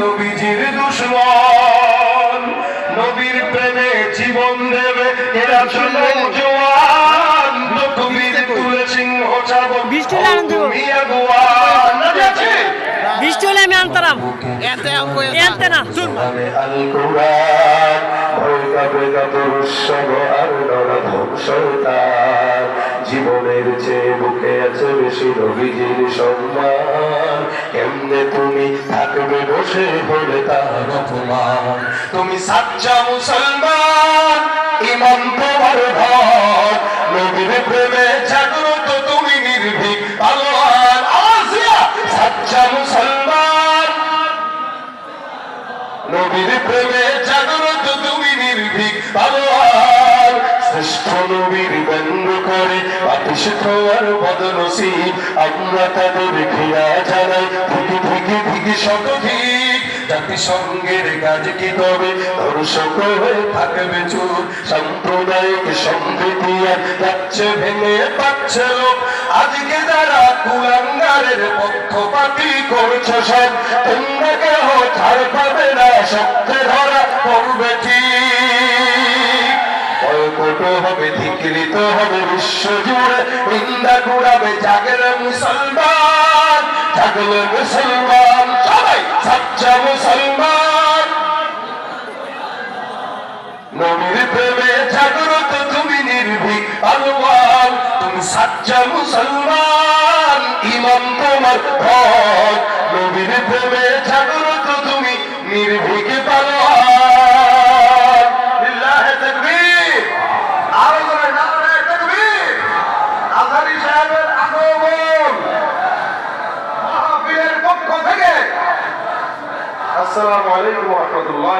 নবীজির দুশমন, নবীর প্রেমে জীবন দেবে এরা ছোট জওয়ান, নবীর তুলে সিংহ চাবল তুমি আগুয়ান। বৃষ্টি হলে আমি আনতাম এনতে না শুন আল কোরআন ভয় কাবে কাতর উৎসব আর নরা ধ্বংসতার, জীবনের চেয়ে বুকে আছে বেশি নবীজির সম্মান, কেমনে তুমি থাকবে বসে হলে তার অপমান। তুমি সাচ্চা মুসলমান, ইমান তোমার ঘর, নবীর প্রেমে জাগ্রত তুমি নির্ভীক পালোয়ান। সাচ্চা মুসলমান, নবীর প্রেমে জাগ্রত তুমি নির্ভীক পালোয়ান। শ্রেষ্ঠ নবীর ব্যঙ্গ করে পাপিষ্ঠ আর বদনসিব, আমরা তাদের ঘৃণা জানাই থেকে থেকে থেকে শতধিক। জাতিসংঘের কাজ কি তবে দর্শক হয়ে থাকবে চুপ, সাম্প্রদায়িক সম্প্রীতি আর যাচ্ছে ভেঙে পাচ্ছে লোক। আজকে যারা কুলাঙ্গারের পক্ষপাতী করছে সব, তোমরা কেহ ছাড় পাবে না, সত্যে ধরা পড়বে ঠিক। বয়কট হবে, ধিকৃত হবে বিশ্ব জুড়ে, নিন্দা কুড়াবে জাগলে মুসলমান, জাগলে মুসলমান সবাই সাচ্চা মুসলমান। নবীর প্রেমে জাগ্রত তুমি নির্ভীক পালোয়ান, তুমি সাচ্চা মুসলমান, ইমান তোমার ঘর, নবীর প্রেমে জাগ্রত তুমি নির্ভীক পালোয়ান। লিল্লাহে তাকবীর, আরো জোরে নারে তাকবীর। আজহারী সাহেবের আগমন মাহফিলের পক্ষ থেকে আসসালামু আলাইকুম ওয়া রাহমাতুল্লাহ।